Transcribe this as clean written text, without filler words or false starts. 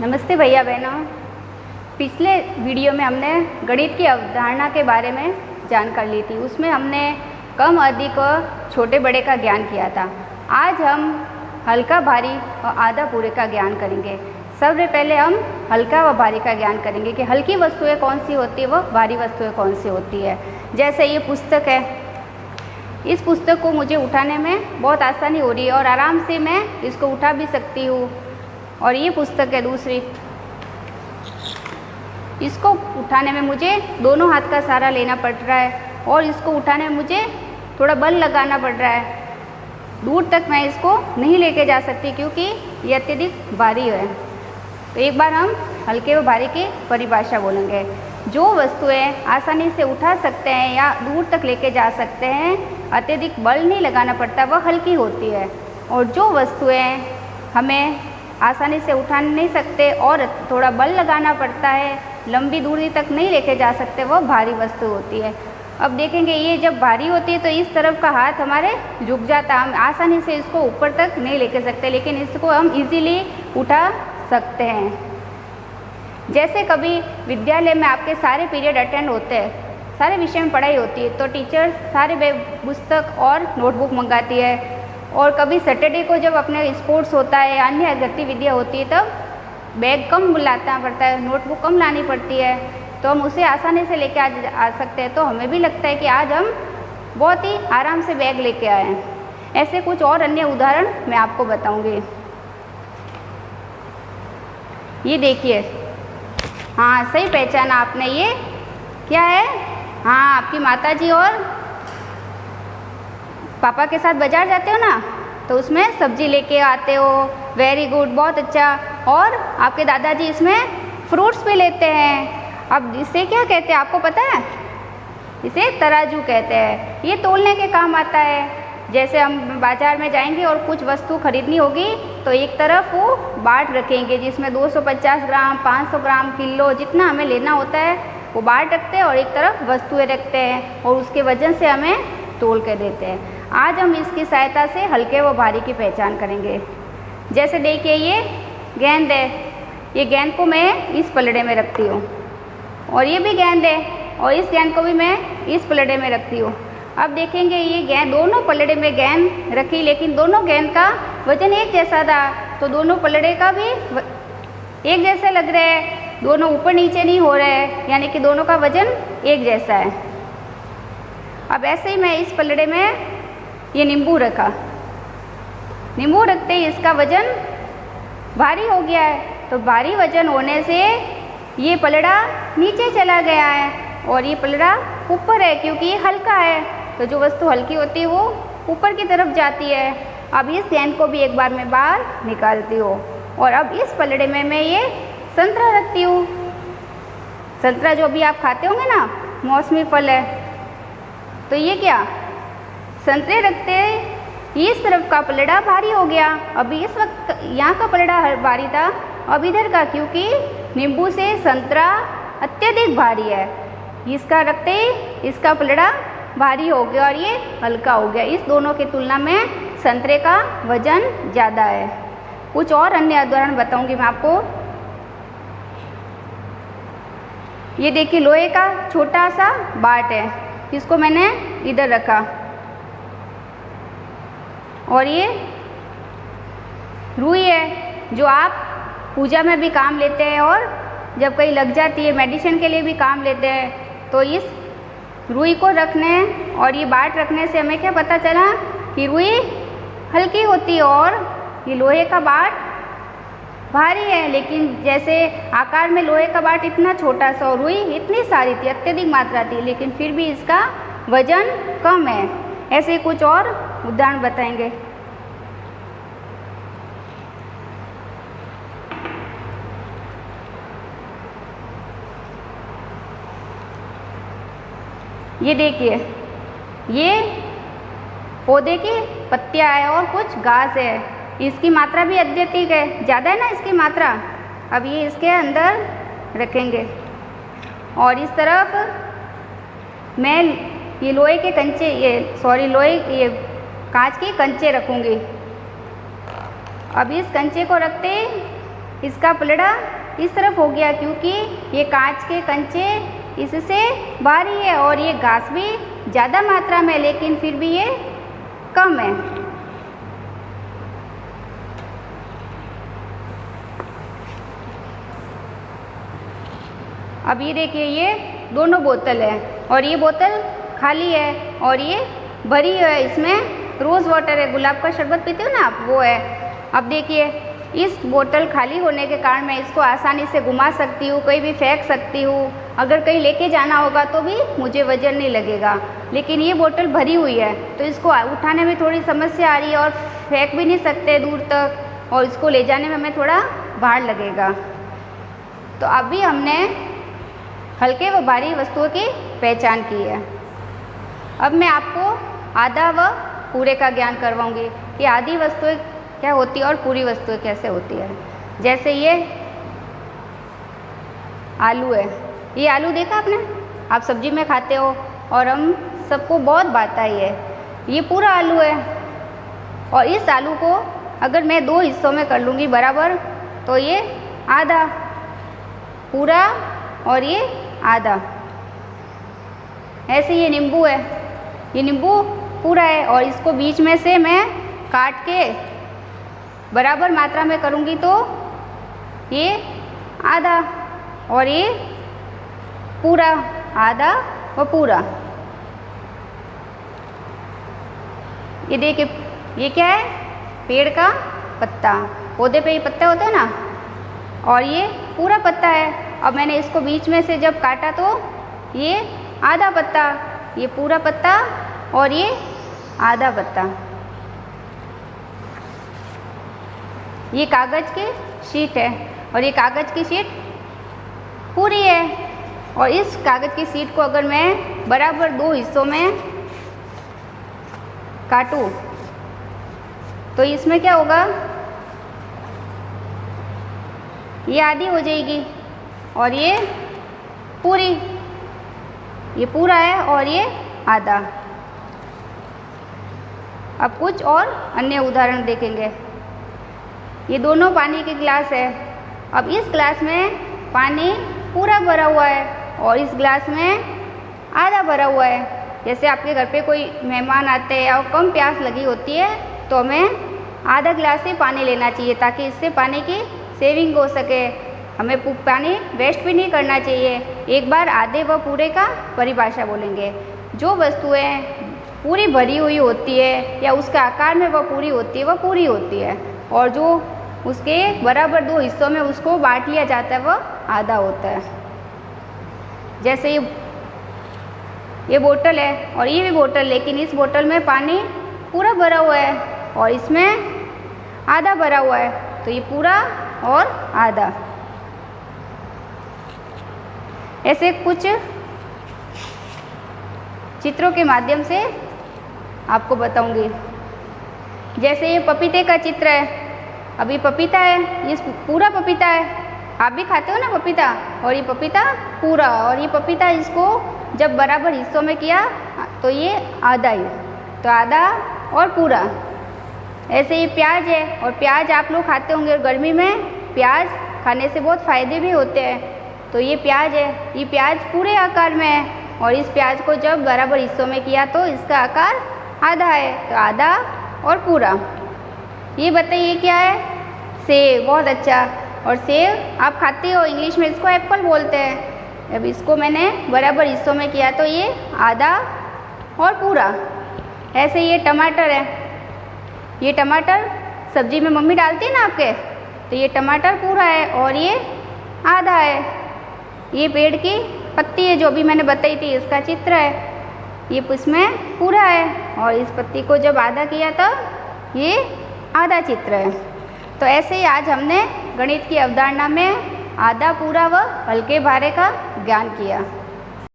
नमस्ते भैया बहनों। पिछले वीडियो में हमने गणित की अवधारणा के बारे में जानकारी ली थी। उसमें हमने कम अधिक और छोटे बड़े का ज्ञान किया था। आज हम हल्का भारी और आधा पूरे का ज्ञान करेंगे। सबसे पहले हम हल्का व भारी का ज्ञान करेंगे कि हल्की वस्तुएं कौन सी होती है व भारी वस्तुएं कौन सी होती है। जैसे ये पुस्तक है, इस पुस्तक को मुझे उठाने में बहुत आसानी हो रही है और आराम से मैं इसको उठा भी सकती हूँ। और ये पुस्तक है दूसरी, इसको उठाने में मुझे दोनों हाथ का सहारा लेना पड़ रहा है और इसको उठाने में मुझे थोड़ा बल लगाना पड़ रहा है। दूर तक मैं इसको नहीं लेके जा सकती क्योंकि ये अत्यधिक भारी है। तो एक बार हम हल्के व भारी की परिभाषा बोलेंगे। जो वस्तुएं आसानी से उठा सकते हैं या दूर तक लेके जा सकते हैं, अत्यधिक बल नहीं लगाना पड़ता, वह हल्की होती है। और जो वस्तुएं हमें आसानी से उठा नहीं सकते और थोड़ा बल लगाना पड़ता है, लंबी दूरी तक नहीं लेके जा सकते, वो भारी वस्तु होती है। अब देखेंगे ये जब भारी होती है तो इस तरफ का हाथ हमारे झुक जाता है, हम आसानी से इसको ऊपर तक नहीं लेके सकते, लेकिन इसको हम इजीली उठा सकते हैं। जैसे कभी विद्यालय में आपके सारे पीरियड अटेंड होते हैं, सारे विषय में पढ़ाई होती है, तो टीचर सारे पुस्तक और नोटबुक मंगाती है। और कभी सैटरडे को जब अपने स्पोर्ट्स होता है या अन्य गतिविधियाँ होती है, तब बैग कम लाना पड़ता है, नोटबुक कम लानी पड़ती है, तो हम उसे आसानी से लेके आ सकते हैं। तो हमें भी लगता है कि आज हम बहुत ही आराम से बैग लेके आए हैं। ऐसे कुछ और अन्य उदाहरण मैं आपको बताऊंगी। ये देखिए, हाँ सही पहचाना आपने। ये क्या है? हाँ, आपकी माताजी और पापा के साथ बाजार जाते हो ना, तो उसमें सब्जी लेके आते हो। वेरी गुड, बहुत अच्छा। और आपके दादाजी इसमें फ्रूट्स भी लेते हैं। अब इसे क्या कहते हैं आपको पता है? इसे तराजू कहते हैं। ये तोलने के काम आता है। जैसे हम बाजार में जाएंगे और कुछ वस्तु खरीदनी होगी तो एक तरफ वो बाट रखेंगे जिसमें 250 ग्राम, 500 ग्राम, किलो, जितना हमें लेना होता है वो बाट रखते हैं और एक तरफ वस्तुएं रखते हैं और उसके वजन से हमें तोल के देते हैं। आज हम इसकी सहायता से हल्के व भारी की पहचान करेंगे। जैसे देखिए, ये गेंद है। ये गेंद को मैं इस पलड़े में रखती हूँ और ये भी गेंद है और इस गेंद को भी मैं इस पलड़े में रखती हूँ। अब देखेंगे ये गेंद, दोनों पलड़े में गेंद रखी, लेकिन दोनों गेंद का वजन एक जैसा था, तो दोनों पलड़े का भी एक जैसे लग रहे हैं, दोनों ऊपर नीचे नहीं हो रहे हैं, यानी कि दोनों का वजन एक जैसा है। अब ऐसे ही मैं इस पलड़े में ये नींबू रखा, नींबू रखते ही इसका वजन भारी हो गया है। तो भारी वजन होने से ये पलड़ा नीचे चला गया है और ये पलड़ा ऊपर है क्योंकि ये हल्का है। तो जो वस्तु हल्की होती है वो ऊपर की तरफ जाती है। अब इस गेंद को भी एक बार मैं बाहर निकालती हूँ और अब इस पलड़े में मैं ये संतरा रखती हूँ। संतरा जो अभी आप खाते होंगे ना, मौसमी फल है। तो ये क्या, संतरे रखते इस तरफ का पलड़ा भारी हो गया। अभी इस वक्त यहाँ का पलड़ा भारी था, अब इधर का, क्योंकि नींबू से संतरा अत्यधिक भारी है। इसका रखते इसका पलड़ा भारी हो गया और ये हल्का हो गया। इस दोनों की तुलना में संतरे का वजन ज़्यादा है। कुछ और अन्य उदाहरण बताऊंगी मैं आपको। ये देखिए, लोहे का छोटा सा बाट है, इसको मैंने इधर रखा और ये रुई है जो आप पूजा में भी काम लेते हैं और जब कहीं लग जाती है मेडिसिन के लिए भी काम लेते हैं। तो इस रुई को रखने और ये बाट रखने से हमें क्या पता चला कि रुई हल्की होती है और ये लोहे का बाट भारी है। लेकिन जैसे आकार में लोहे का बाट इतना छोटा सा और रुई इतनी सारी थी, अत्यधिक मात्रा थी, लेकिन फिर भी इसका वजन कम है। ऐसे कुछ और उदाहरण बताएंगे। ये देखिए, ये पौधे की पत्तियां है और कुछ घास है। इसकी मात्रा भी अत्यधिक है, ज़्यादा है ना इसकी मात्रा। अब ये इसके अंदर रखेंगे और इस तरफ मैं ये लोहे के कंचे, ये कांच के कंचे रखूँगी। अब इस कंचे को रखते इसका पलड़ा इस तरफ हो गया क्योंकि ये कांच के कंचे इससे भारी है और ये घास भी ज़्यादा मात्रा में लेकिन फिर भी ये कम है। अब ये देखिए ये दोनों बोतल है और ये बोतल खाली है और ये भरी है, इसमें रोज़ वाटर है, गुलाब का शरबत पीते हो ना आप, वो है। अब देखिए इस बोतल खाली होने के कारण मैं इसको आसानी से घुमा सकती हूँ, कहीं भी फेंक सकती हूँ, अगर कहीं लेके जाना होगा तो भी मुझे वजन नहीं लगेगा। लेकिन ये बोतल भरी हुई है तो इसको उठाने में थोड़ी समस्या आ रही है और फेंक भी नहीं सकते दूर तक और इसको ले जाने में हमें थोड़ा भार लगेगा। तो अभी हमने हल्के व भारी वस्तुओं की पहचान की है। अब मैं आपको आधा व पूरे का ज्ञान करवाऊंगी कि आधी वस्तुएं क्या होती है और पूरी वस्तुएं कैसे होती है। जैसे ये आलू है, ये आलू देखा आपने, आप सब्जी में खाते हो और हम सबको बहुत भाता ही है। ये पूरा आलू है और इस आलू को अगर मैं दो हिस्सों में कर लूँगी बराबर तो ये आधा पूरा और ये आधा। ऐसे ये नींबू है, ये नींबू पूरा है और इसको बीच में से मैं काट के बराबर मात्रा में करूँगी तो ये आधा और ये पूरा, आधा व पूरा। ये देखिए ये क्या है, पेड़ का पत्ता, पौधे पे ये पत्ता होता है ना, और ये पूरा पत्ता है। अब मैंने इसको बीच में से जब काटा तो ये आधा पत्ता, ये पूरा पत्ता और ये आधा पत्ता। ये कागज़ की शीट है और ये कागज़ की शीट पूरी है और इस कागज़ की शीट को अगर मैं बराबर दो हिस्सों में काटूं तो इसमें क्या होगा, ये आधी हो जाएगी और ये पूरी, ये पूरा है और ये आधा। अब कुछ और अन्य उदाहरण देखेंगे। ये दोनों पानी के गिलास है। अब इस गिलास में पानी पूरा भरा हुआ है और इस गिलास में आधा भरा हुआ है। जैसे आपके घर पे कोई मेहमान आते हैं और कम प्यास लगी होती है तो हमें आधा गिलास ही पानी लेना चाहिए ताकि इससे पानी की सेविंग हो सके। हमें पानी वेस्ट भी नहीं करना चाहिए। एक बार आधे व पूरे का परिभाषा बोलेंगे। जो वस्तुएं पूरी भरी हुई होती है या उसके आकार में वह पूरी होती है, वह पूरी होती है, और जो उसके बराबर दो हिस्सों में उसको बांट लिया जाता है वह आधा होता है। जैसे ये बोतल है और ये भी बोतल, लेकिन इस बोतल में पानी पूरा भरा हुआ है और इसमें आधा भरा हुआ है, तो ये पूरा और आधा। ऐसे कुछ चित्रों के माध्यम से आपको बताऊंगी। जैसे ये पपीते का चित्र है। अभी पपीता है, ये पूरा पपीता है, आप भी खाते हो ना पपीता, और ये पपीता पूरा, और ये पपीता इसको जब बराबर हिस्सों में किया तो ये आधा ही, तो आधा और पूरा। ऐसे ही प्याज है और प्याज आप लोग खाते होंगे और गर्मी में प्याज खाने से बहुत फ़ायदे भी होते हैं। तो ये प्याज है, ये प्याज पूरे आकार में है और इस प्याज को जब बराबर हिस्सों में किया तो इसका आकार आधा है, तो आधा और पूरा। ये बताइए क्या है, सेब। बहुत अच्छा। और सेब आप खाते हो, इंग्लिश में इसको एप्पल बोलते हैं। अब इसको मैंने बराबर हिस्सों में किया तो ये आधा और पूरा। ऐसे ये टमाटर है, ये टमाटर सब्जी में मम्मी डालती है ना आपके, तो ये टमाटर पूरा है और ये आधा है। ये पेड़ की पत्ती है जो अभी मैंने बताई थी, इसका चित्र है, ये इसमें पूरा है और इस पत्ती को जब आधा किया तब ये आधा चित्र है। तो ऐसे ही आज हमने गणित की अवधारणा में आधा, पूरा व हल्के भारे का ज्ञान किया।